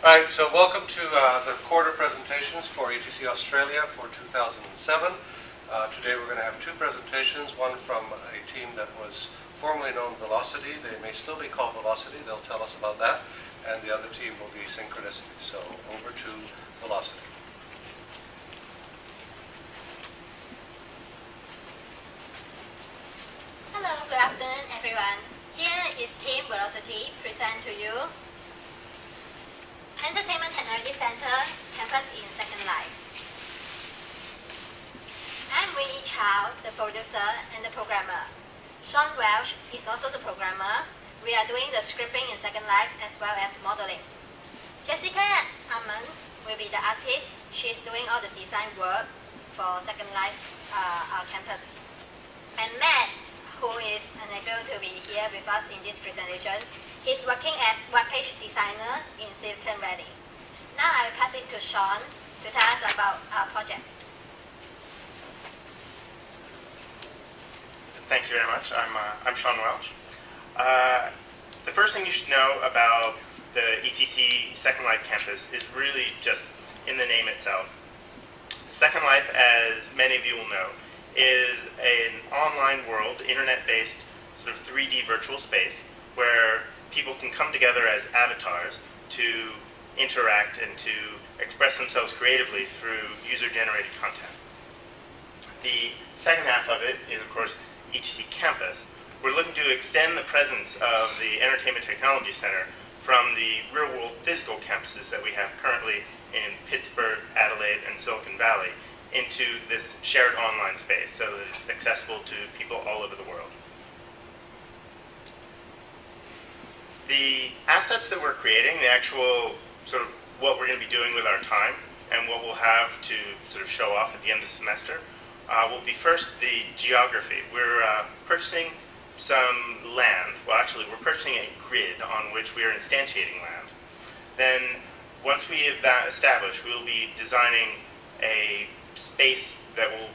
Right, so welcome to the quarter presentations for ETC Australia for 2007. Today we're going to have two presentations, one from a team that was formerly known Velocity. They may still be called Velocity, they'll tell us about that. And the other team will be Synchronicity. So over to Velocity. Hello, good afternoon everyone. Here is Team Velocity present to you Entertainment Technology Center campus in Second Life. I'm Winnie Chow, the producer and the programmer. Sean Welsh is also the programmer. We are doing the scripting in Second Life as well as modeling. Jessica Amman will be the artist. She is doing all the design work for Second Life, our campus. And Matt, who is unable to be here with us in this presentation, he's working as web page designer in Silicon Valley. Now I will pass it to Sean to tell us about our project. Thank you very much. I'm Sean Welch. The first thing you should know about the ETC Second Life campus is really just in the name itself. Second Life, as many of you will know, is an online world, internet-based sort of 3D virtual space where people can come together as avatars to interact and to express themselves creatively through user-generated content. The second half of it is, of course, ETC Campus. We're looking to extend the presence of the Entertainment Technology Center from the real-world physical campuses that we have currently in Pittsburgh, Adelaide, and Silicon Valley into this shared online space so that it's accessible to people all over the world. The assets that we're creating, the actual sort of what we're going to be doing with our time and what we'll have to sort of show off at the end of the semester will be first the geography. We're purchasing some land. Well, actually, we're purchasing a grid on which we are instantiating land. Then, once we have that established, we'll be designing a space that will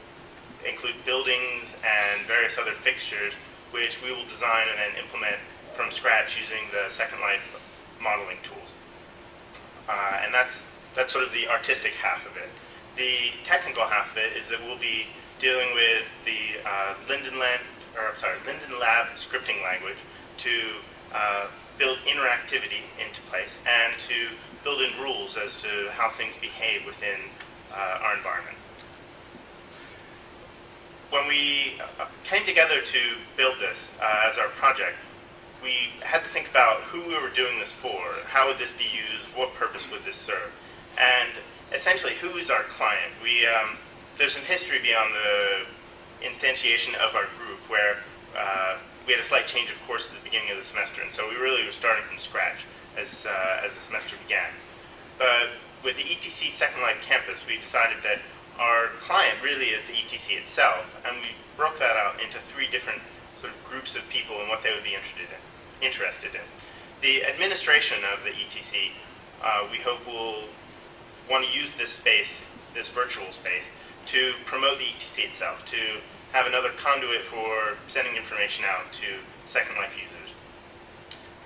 include buildings and various other fixtures, which we will design and then implement from scratch using the Second Life modeling tools. And that's sort of the artistic half of it. The technical half of it is that we'll be dealing with the Linden Lab scripting language to build interactivity into place and to build in rules as to how things behave within our environment. When we came together to build this as our project, we had to think about who we were doing this for, how would this be used, what purpose would this serve, and essentially who is our client. There's some history beyond the instantiation of our group where we had a slight change of course at the beginning of the semester, and so we really were starting from scratch as the semester began. But with the ETC Second Life campus, we decided that our client really is the ETC itself, and we broke that out into three different sort of groups of people and what they would be interested in. The administration of the ETC, we hope will want to use this space, this virtual space, to promote the ETC itself, to have another conduit for sending information out to Second Life users.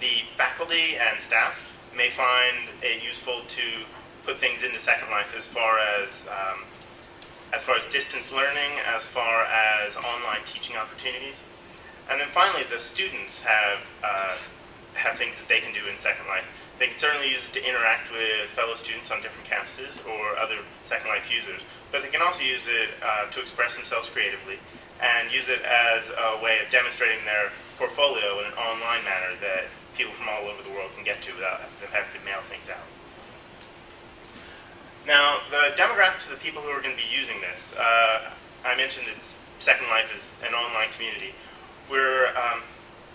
The faculty and staff may find it useful to put things into Second Life as far as distance learning, as far as online teaching opportunities. And then finally, the students have things that they can do in Second Life. They can certainly use it to interact with fellow students on different campuses or other Second Life users, but they can also use it to express themselves creatively and use it as a way of demonstrating their portfolio in an online manner that people from all over the world can get to without them having to mail things out. Now, the demographics of the people who are going to be using this, I mentioned that Second Life is an online community.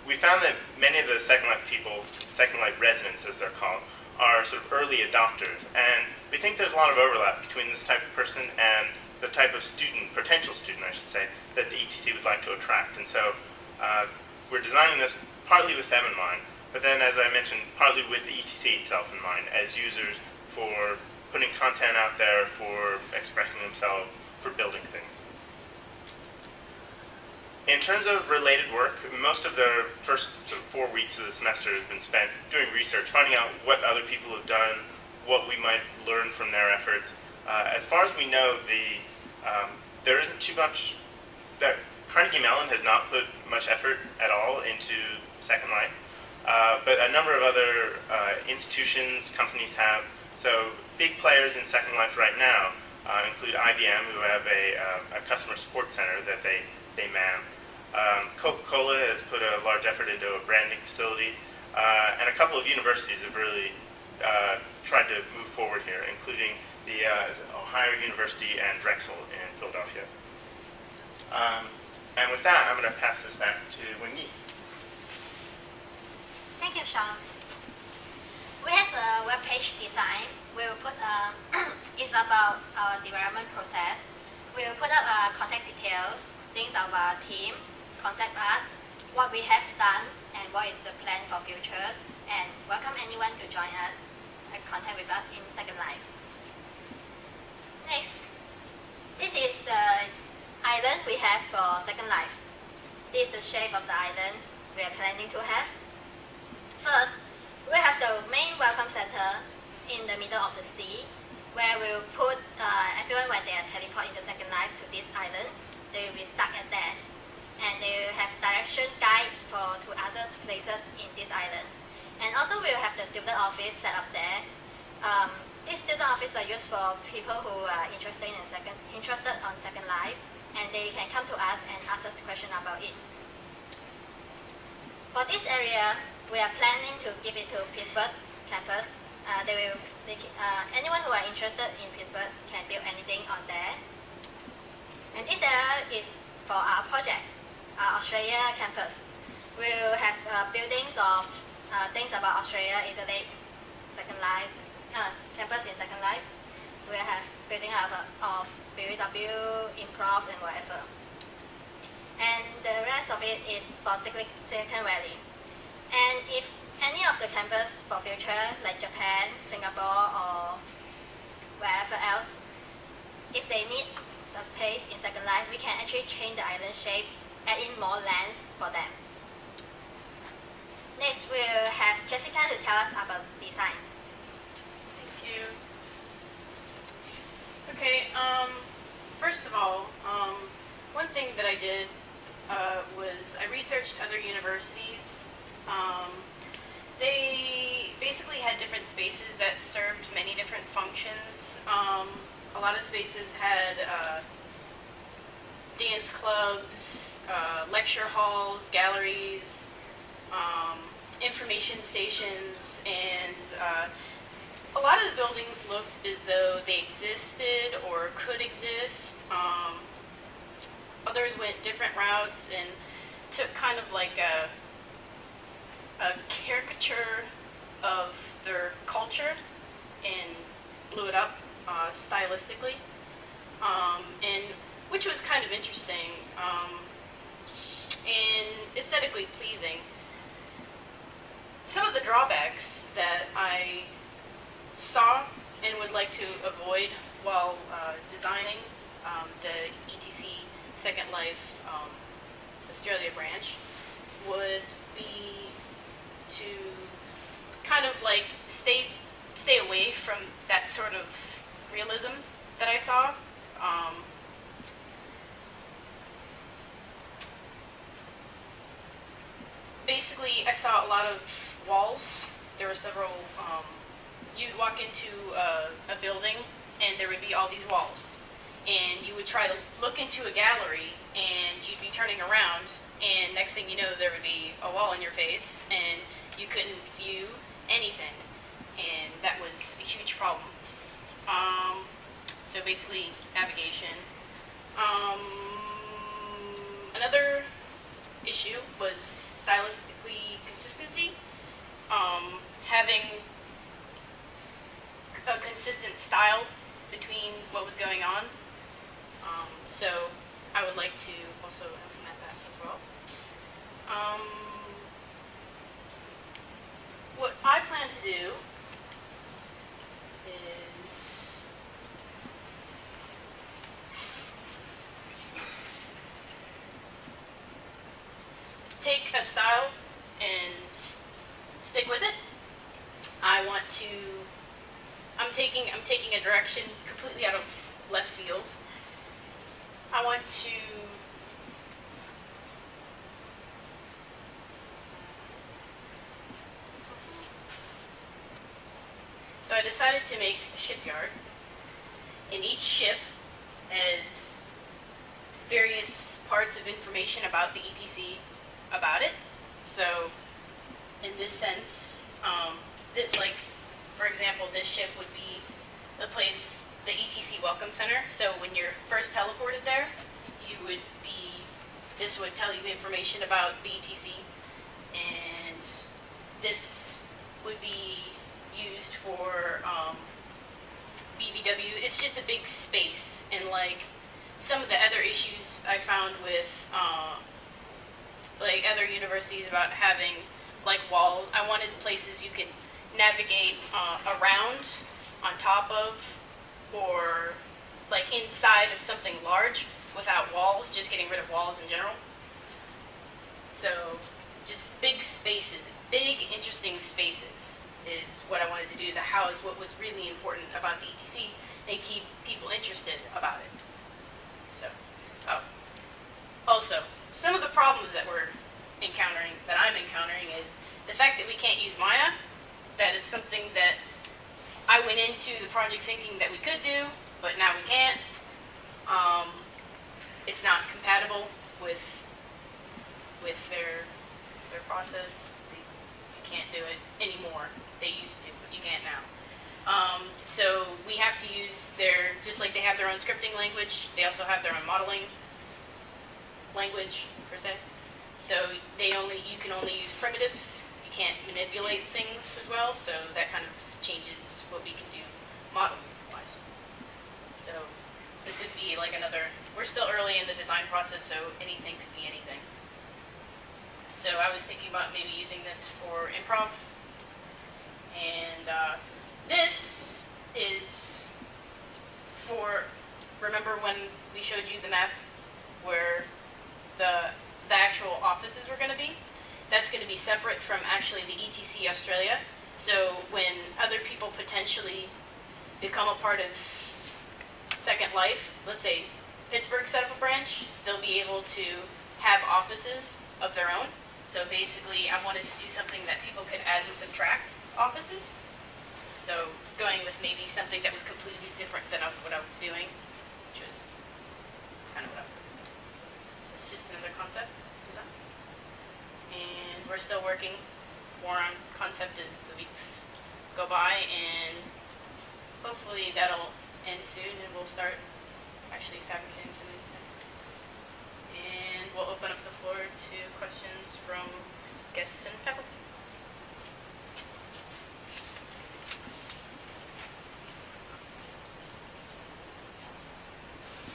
We found that many of the Second Life people, Second Life residents as they're called, are sort of early adopters, and we think there's a lot of overlap between this type of person and the type of student, potential student I should say, that the ETC would like to attract. And so we're designing this partly with them in mind, but then as I mentioned, partly with the ETC itself in mind, as users for putting content out there, for expressing themselves, for building things. In terms of related work, most of the first sort of 4 weeks of the semester has been spent doing research, finding out what other people have done, what we might learn from their efforts. As far as we know, there isn't too much that Carnegie Mellon has not put much effort at all into Second Life, but a number of other institutions, companies have. So big players in Second Life right now include IBM, who have a customer support center that they man. Coca-Cola has put a large effort into a branding facility, and a couple of universities have really tried to move forward here, including the Ohio University and Drexel in Philadelphia. And with that, I'm going to pass this back to Wenyi. Thank you, Sean. We have a web page design. We'll put it's about our development process. We'll put up contact details, things of our team, concept art, what we have done, and what is the plan for futures, and welcome anyone to join us and contact with us in Second Life. Next, this is the island we have for Second Life. This is the shape of the island we are planning to have. First, we have the main welcome center in the middle of the sea, where we'll put everyone when they are teleport into Second Life to this island. They will be stuck at that, and they will have direction guide to other places in this island. And also we'll have the student office set up there. This student office are used for people who are interested on Second Life, and they can come to us and ask us questions about it. For this area, we are planning to give it to Pittsburgh campus. Anyone who are interested in Pittsburgh can build anything on there. And this area is for our project, our Australia campus. We'll have buildings of things about Australia, Adelaide, Second Life, campus in Second Life. We'll have building of BBW, improv, and whatever. And the rest of it is for Silicon Valley. And if any of the campus for future, like Japan, Singapore, or wherever else, if they need some place in Second Life, we can actually change the island shape, add in more lands for them. Next, we'll have Jessica to tell us about designs. Thank you. Okay, first of all, one thing that I did was I researched other universities. They basically had different spaces that served many different functions. A lot of spaces had dance clubs, lecture halls, galleries, information stations, and a lot of the buildings looked as though they existed or could exist. Others went different routes and took kind of like a caricature of their culture and blew it up stylistically, and which was kind of interesting and aesthetically pleasing. Some of the drawbacks that I saw and would like to avoid while designing the ETC Second Life Australia branch would be to kind of like stay away from that sort of realism that I saw. Basically, I saw a lot of walls. There were several, you'd walk into a building and there would be all these walls. And you would try to look into a gallery and you'd be turning around, and next thing you know there would be a wall in your face and you couldn't view anything. And that was a huge problem. So basically, navigation. Another issue was stylistically consistency. Having a consistent style between what was going on. So I would like to also implement that as well. What I plan to do is take a style and stick with it. I want to I'm taking a direction completely out of left field. I want to So I decided to make a shipyard, and each ship has various parts of information about the ETC about it. So in this sense, like, for example, this ship would be the place, the ETC Welcome Center. So when you're first teleported there, this would tell you information about the ETC, and this would be used for BVW. It's just a big space, and like some of the other issues I found with like other universities about having like walls, I wanted places you can navigate around, on top of, or like inside of something large without walls, just getting rid of walls in general. So just big spaces, big interesting spaces is what I wanted to do to house what was really important about the ETC and keep people interested about it. So, also, some of the problems that I'm encountering is the fact that we can't use Maya. That is something that I went into the project thinking that we could do, but now we can't. It's not compatible with their process. You can't do it anymore. They used to, but you can't now. So we have to use just like they have their own scripting language, they also have their own modeling language, per se. So you can only use primitives. You can't manipulate things as well, so that kind of changes what we can do modeling-wise. So this would be like we're still early in the design process, so anything could be anything. So I was thinking about maybe using this for improv. And this is for, remember when we showed you the map where the actual offices were going to be? That's going to be separate from actually the ETC Australia. So when other people potentially become a part of Second Life, let's say Pittsburgh set up a branch, they'll be able to have offices of their own. So basically, I wanted to do something that people could add and subtract offices. So going with maybe something that was completely different than what I was doing, which was kind of what I was doing. It's just another concept. And we're still working more on concept as the weeks go by, and hopefully that'll end soon and we'll start actually fabricating some of these things. And we'll open up the floor to questions from guests and faculty.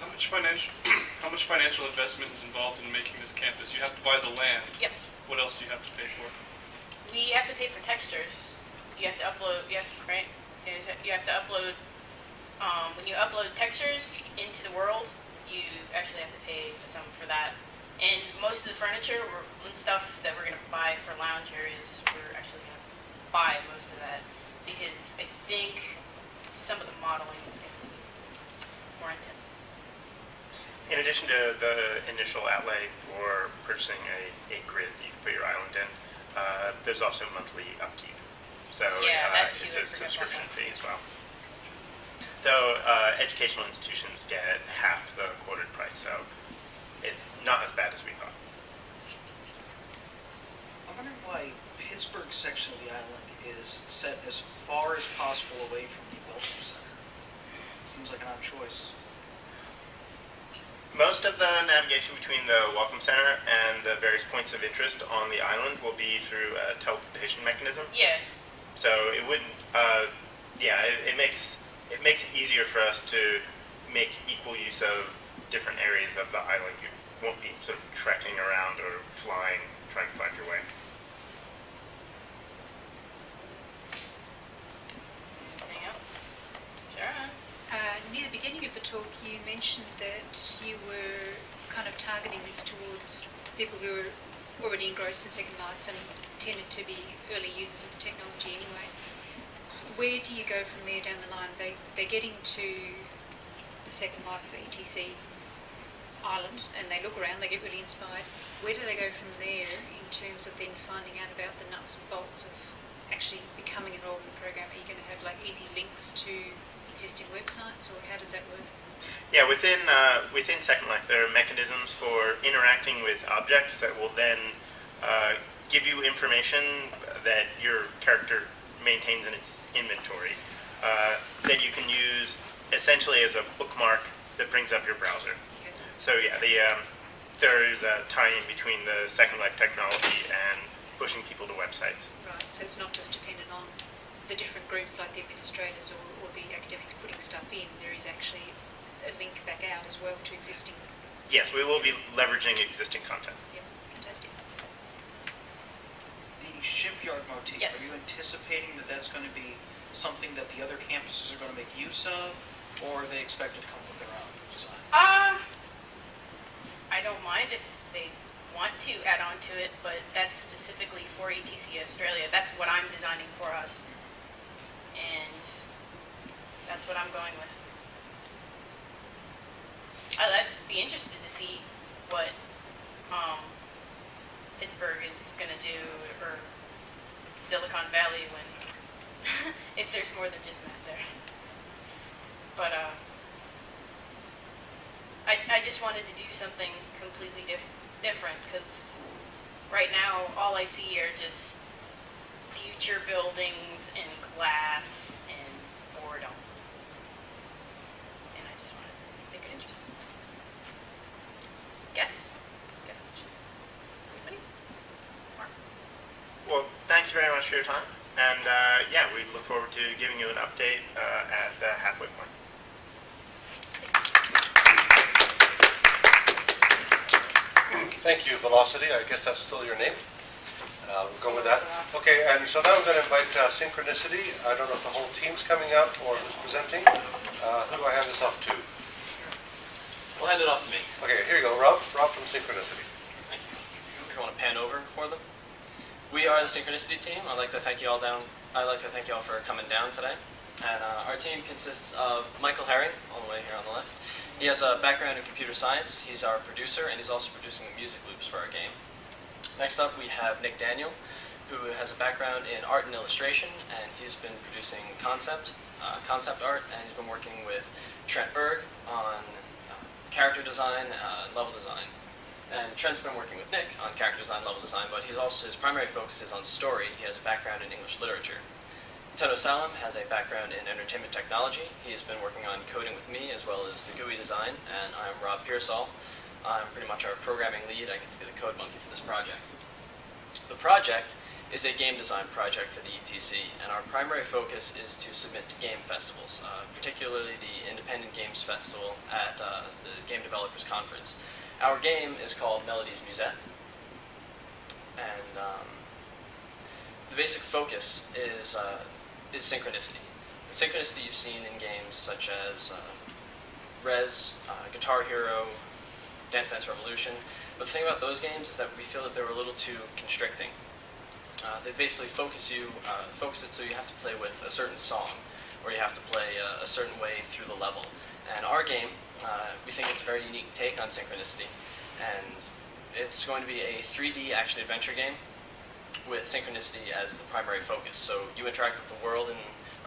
How much financial investment is involved in making this campus? You have to buy the land. Yep. What else do you have to pay for? We have to pay for textures. You have to upload. You have to upload. When you upload textures into the world, you actually have to pay a sum for that. And most of the furniture and stuff that we're going to buy for lounge areas, we're actually going to buy most of that, because I think some of the modeling is going to be more intense. In addition to the initial outlay for purchasing a grid that you can put your island in, there's also monthly upkeep. So yeah, it's a subscription fee as well. Though educational institutions get half the quoted price, so it's not as bad as we thought. I'm wondering why Pittsburgh's section of the island is set as far as possible away from the Welcome Center. Seems like an odd choice. Most of the navigation between the Welcome Center and the various points of interest on the island will be through a teleportation mechanism. Yeah. So it wouldn't, it makes it easier for us to make equal use of different areas of the island. You won't be sort of trekking around or flying, trying to find your way. Anything else? Sharon? Near the beginning of the talk, you mentioned that you were kind of targeting this towards people who are already engrossed in Second Life and tended to be early users of the technology anyway. where do you go from there down the line? They're getting to the Second Life for ETC Island and they look around, they get really inspired. Where do they go from there in terms of then finding out about the nuts and bolts of actually becoming enrolled in the program? Are you going to have like easy links to existing websites, or how does that work? Yeah, within Second Life, there are mechanisms for interacting with objects that will then give you information that your character maintains in its inventory that you can use essentially as a bookmark that brings up your browser. Okay. So yeah, there is a tie-in between the Second Life technology and pushing people to websites. Right, so it's not just dependent on the different groups like the administrators or the academics putting stuff in, there is actually a link back out as well to existing. Yes, we will be leveraging existing content. Yeah, fantastic. The shipyard motif, Yes. are you anticipating that that's going to be something that the other campuses are going to make use of, or are they expected to come up with their own design? I don't mind if they want to add on to it, but that's specifically for ETC Australia. That's what I'm designing for us. And that's what I'm going with. I'd be interested to see what Pittsburgh is going to do, or Silicon Valley, when if there's more than just Matt there. But I just wanted to do something completely different, because right now all I see are just future buildings and glass and boredom. And I just wanted to make it interesting. Guess which? Anybody? Mark? Well, thank you very much for your time. And yeah, we look forward to giving you an update at the halfway point. Thank you, Velocity. I guess that's still your name. We'll go with that. Okay, and so now I'm going to invite Synchronicity. I don't know if the whole team's coming up or who's presenting. Who do I hand this off to? We'll hand it off to me. Okay, here you go, Rob. Rob from Synchronicity. Thank you. If you want to pan over for them. We are the Synchronicity team. I'd like to thank you all for coming down today. And our team consists of Michael Herring, all the way here on the left. He has a background in computer science. He's our producer, and he's also producing the music loops for our game. Next up, we have Nick Daniel, who has a background in art and illustration, and he's been producing concept art, and he's been working with Trent Berg on character design, level design. And Trent's been working with Nick on character design, level design, but his primary focus is on story. He has a background in English literature. Toto Salam has a background in entertainment technology. He has been working on coding with me as well as the GUI design, and I'm Rob Pearsall. I'm pretty much our programming lead. I get to be the code monkey for this project. The project is a game design project for the ETC, and our primary focus is to submit to game festivals, particularly the Independent Games Festival at the Game Developers Conference. Our game is called Melodies Musette, and the basic focus is synchronicity. The synchronicity you've seen in games such as Rez, Guitar Hero, Dance Dance Revolution. But the thing about those games is that we feel that they were a little too constricting. They basically focus it so you have to play with a certain song, or you have to play a certain way through the level. And our game, we think it's a very unique take on synchronicity, and it's going to be a 3D action-adventure game with synchronicity as the primary focus. So you interact with the world in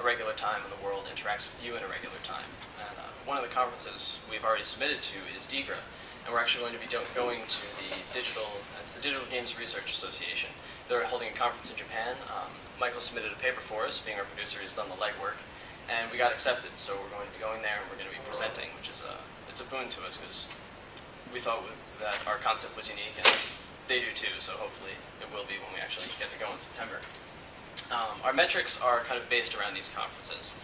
a regular time, and the world interacts with you in a regular time. And one of the conferences we've already submitted to is DIGRA, and we're actually going to be going to the Digital Games Research Association. They're holding a conference in Japan. Michael submitted a paper for us, being our producer. He's done the legwork, and we got accepted. So we're going to be going there, and we're going to be presenting, which is it's a boon to us because we thought that our concept was unique, and they do too. So hopefully it will be when we actually get to go in September. Our metrics are kind of based around these conferences.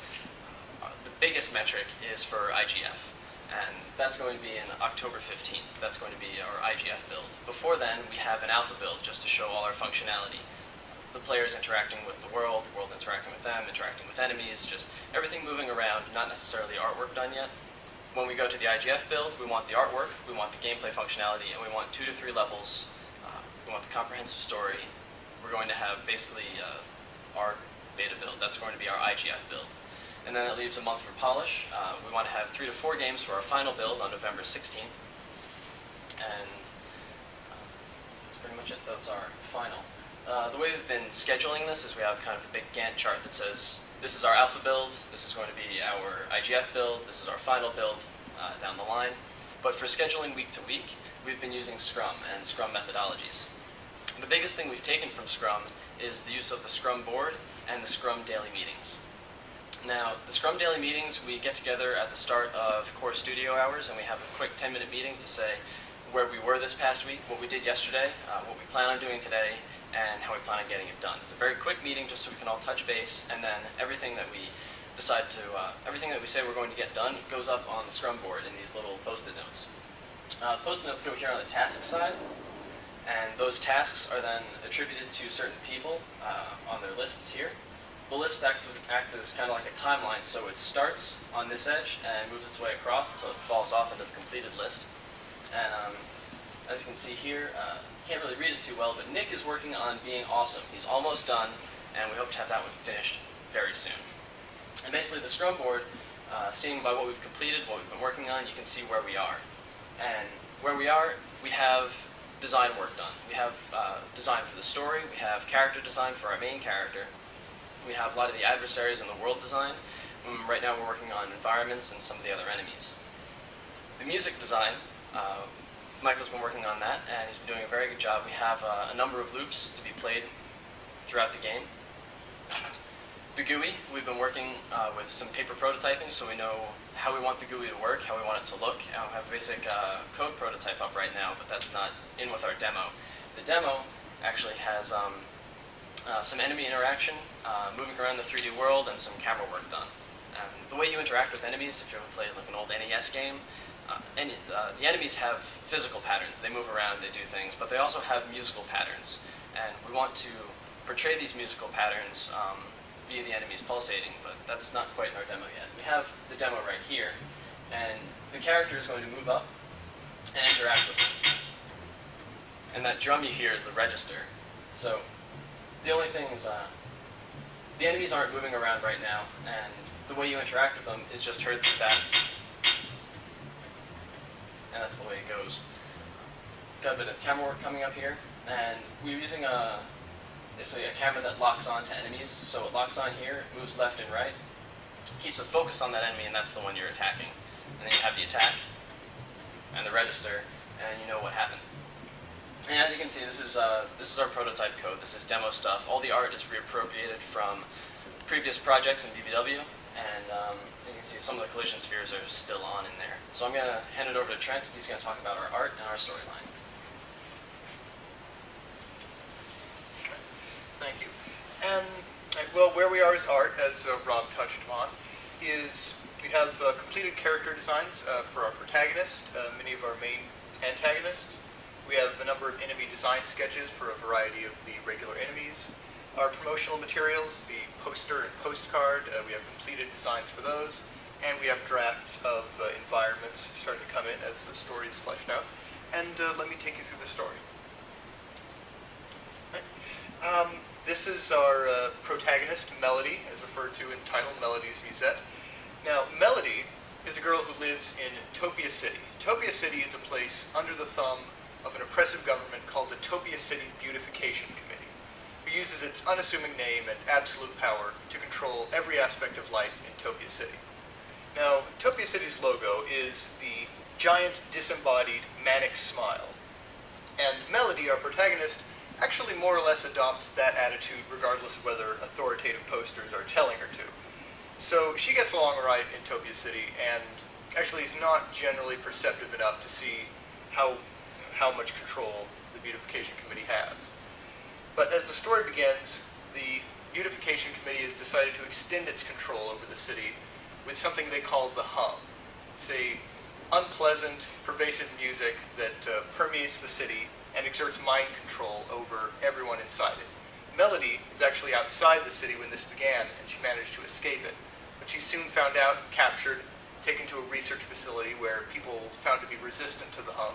The biggest metric is for IGF. And that's going to be in October 15th. That's going to be our IGF build. Before then, we have an alpha build just to show all our functionality. The players interacting with the world interacting with them, interacting with enemies, just everything moving around, not necessarily artwork done yet. When we go to the IGF build, we want the artwork, we want the gameplay functionality, and we want 2 to 3 levels. We want the comprehensive story. We're going to have basically our beta build. That's going to be our IGF build. And then it leaves a month for polish. We want to have 3 to 4 games for our final build on November 16th. And that's pretty much it. That's our final. The way we've been scheduling this is we have kind of a big Gantt chart that says, this is our alpha build, this is going to be our IGF build, this is our final build down the line. But for scheduling week to week, we've been using Scrum and Scrum methodologies. The biggest thing we've taken from Scrum is the use of the Scrum board and the Scrum daily meetings. Now, the Scrum daily meetings, we get together at the start of core studio hours and we have a quick 10-minute meeting to say where we were this past week, what we did yesterday, what we plan on doing today, and how we plan on getting it done. It's a very quick meeting just so we can all touch base, and then everything that we decide to, everything that we say we're going to get done goes up on the Scrum board in these little post-it notes. Post-it notes go here on the task side, and those tasks are then attributed to certain people on their lists here. The list acts as kind of like a timeline, so it starts on this edge and moves its way across until it falls off into the completed list. And as you can see here, can't really read it too well, but Nick is working on being awesome. He's almost done, and we hope to have that one finished very soon. And basically the Scrum board, seeing by what we've completed, what we've been working on, you can see where we are. And where we are, we have design work done. We have design for the story, we have character design for our main character, we have a lot of the adversaries and the world design. Right now we're working on environments and some of the other enemies. The music design, Michael's been working on that, and he's been doing a very good job. We have a number of loops to be played throughout the game. The GUI, we've been working with some paper prototyping, so we know how we want the GUI to work, how we want it to look. And we have a basic code prototype up right now, but that's not in with our demo. The demo actually has some enemy interaction, moving around the 3D world, and some camera work done. And the way you interact with enemies, if you ever played like an old NES game, the enemies have physical patterns. They move around, they do things, but they also have musical patterns. And we want to portray these musical patterns via the enemies pulsating, but that's not quite in our demo yet. We have the demo right here, and the character is going to move up and interact with them. And that drum you hear is the register. So the only thing is, the enemies aren't moving around right now, and the way you interact with them is just heard through that. And that's the way it goes. Got a bit of camera work coming up here, and we're using basically a camera that locks on to enemies. So it locks on here, it moves left and right, keeps a focus on that enemy, and that's the one you're attacking. And then you have the attack and the register, and you know what happened. And as you can see, this is our prototype code. This is demo stuff. All the art is reappropriated from previous projects in BBW, and as you can see, some of the collision spheres are still on in there. So I'm going to hand it over to Trent. He's going to talk about our art and our storyline. Thank you. And well, where we are is art, as Rob touched on, is we have completed character designs for our protagonist, many of our main antagonists. We have a number of enemy design sketches for a variety of the regular enemies. Our promotional materials, the poster and postcard, we have completed designs for those, and we have drafts of environments starting to come in as the story is fleshed out. And let me take you through the story. Right. This is our protagonist, Melody, as referred to in the title, Melody's Musette. Now, Melody is a girl who lives in Topia City. Topia City is a place under the thumb of an oppressive government called the Topia City Beautification Committee, who uses its unassuming name and absolute power to control every aspect of life in Topia City. Now, Topia City's logo is the giant, disembodied, manic smile. And Melody, our protagonist, actually more or less adopts that attitude regardless of whether authoritative posters are telling her to. So she gets along right in Topia City and actually is not generally perceptive enough to see how much control the Beautification Committee has. But as the story begins, the Beautification Committee has decided to extend its control over the city with something they call the hum. It's a unpleasant, pervasive music that permeates the city and exerts mind control over everyone inside it. Melody is actually outside the city when this began, and she managed to escape it. But she's soon found out, captured, taken to a research facility where people found to be resistant to the hum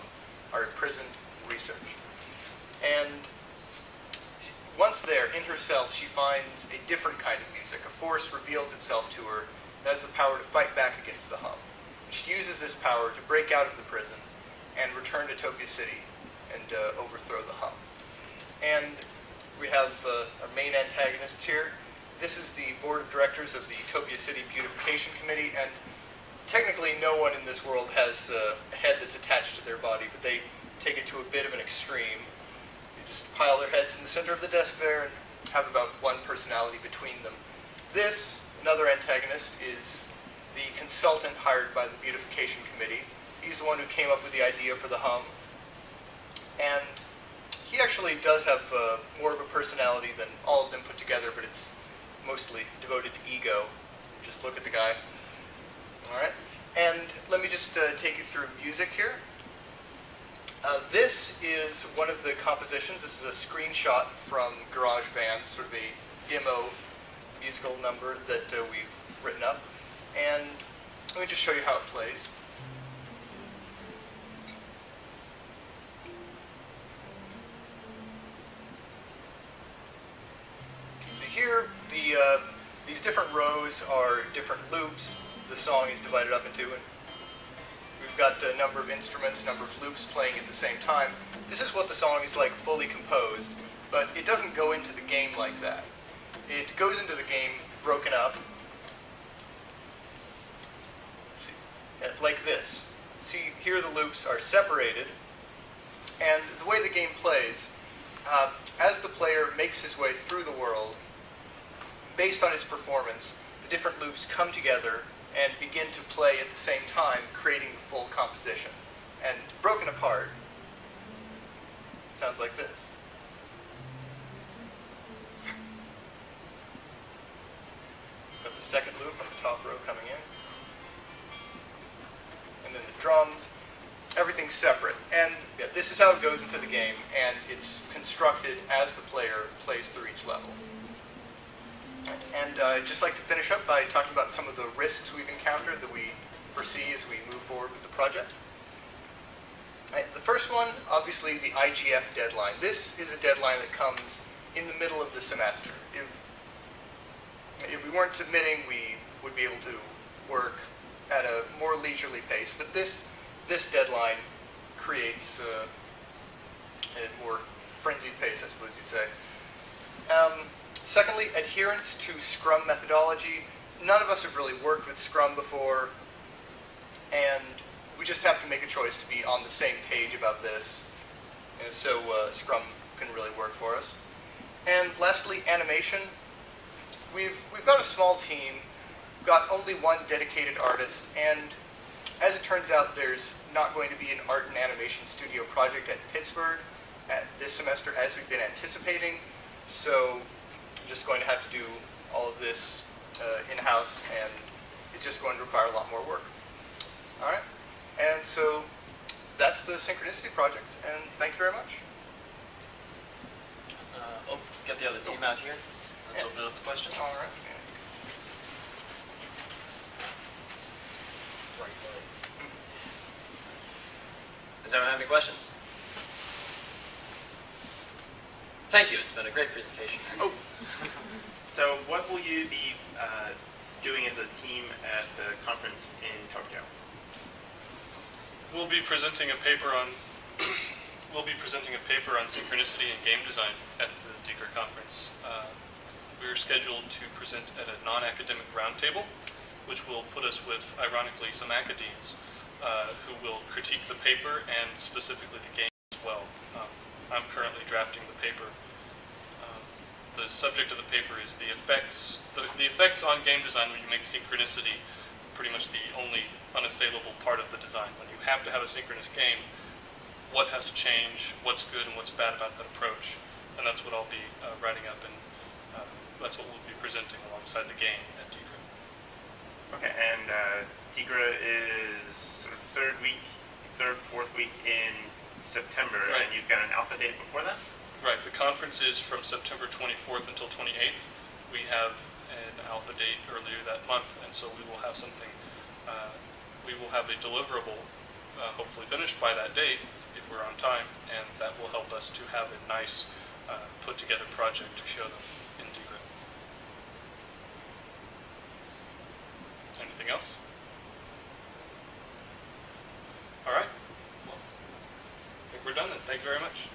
are imprisoned and researched. And once there, in herself, she finds a different kind of music. A force reveals itself to her that has the power to fight back against the hum. She uses this power to break out of the prison and return to Topia City and overthrow the hum. And we have our main antagonists here. This is the board of directors of the Topia City Beautification Committee, and technically no one in this world has a head that's attached to their body, but they take it to a bit of an extreme. They just pile their heads in the center of the desk there and have about one personality between them. This, another antagonist, is the consultant hired by the Beautification Committee. He's the one who came up with the idea for the hum. And he actually does have more of a personality than all of them put together, but it's mostly devoted to ego. Just look at the guy. All right. And let me just take you through music here. This is one of the compositions. This is a screenshot from GarageBand, sort of a demo musical number that we've written up. And let me just show you how it plays. So here, these different rows are different loops. The song is divided up into, and we've got a number of instruments, number of loops playing at the same time. This is what the song is like fully composed, but it doesn't go into the game like that. It goes into the game broken up, like this. See, here the loops are separated, and the way the game plays, as the player makes his way through the world, based on his performance, the different loops come together and begin to play at the same time, creating the full composition. And broken apart, sounds like this. Got the second loop on the top row coming in. And then the drums, everything's separate. And yeah, this is how it goes into the game, and it's constructed as the player plays through each level. And I'd just like to finish up by talking about some of the risks we've encountered that we foresee as we move forward with the project. The first one, obviously, the IGF deadline. This is a deadline that comes in the middle of the semester. If we weren't submitting, we would be able to work at a more leisurely pace. But this deadline creates a more frenzied pace, I suppose you'd say. Secondly, adherence to Scrum methodology. None of us have really worked with Scrum before, and we just have to make a choice to be on the same page about this, so Scrum can really work for us. And lastly, animation. We've got a small team, we've got only one dedicated artist, and as it turns out, there's not going to be an art and animation studio project at Pittsburgh this semester as we've been anticipating, so just going to have to do all of this in-house, and it's just going to require a lot more work. All right, and so that's the Synchronicity project, and thank you very much. Get the other team out here. Let's open it up to questions. All right. Does anyone have any questions? Thank you. It's been a great presentation. Oh. So what will you be doing as a team at the conference in Tokyo? We'll be presenting a paper on synchronicity and game design at the DGRA conference. We're scheduled to present at a non-academic roundtable, which will put us with, ironically, some academes who will critique the paper and specifically the game as well. I'm currently drafting the paper. The subject of the paper is the effects on game design when you make synchronicity pretty much the only unassailable part of the design. When you have to have a synchronous game, what has to change, what's good and what's bad about that approach, and that's what I'll be writing up, and that's what we'll be presenting alongside the game at DGRA. Okay, and DGRA is sort of third, fourth week in September, right. And you've got an alpha date before that? Right, the conference is from September 24th until 28th. We have an alpha date earlier that month, and so we will have something, we will have a deliverable hopefully finished by that date if we're on time, and that will help us to have a nice put together project to show them in DGRID. Anything else? All right. Well, I think we're done then. Thank you very much.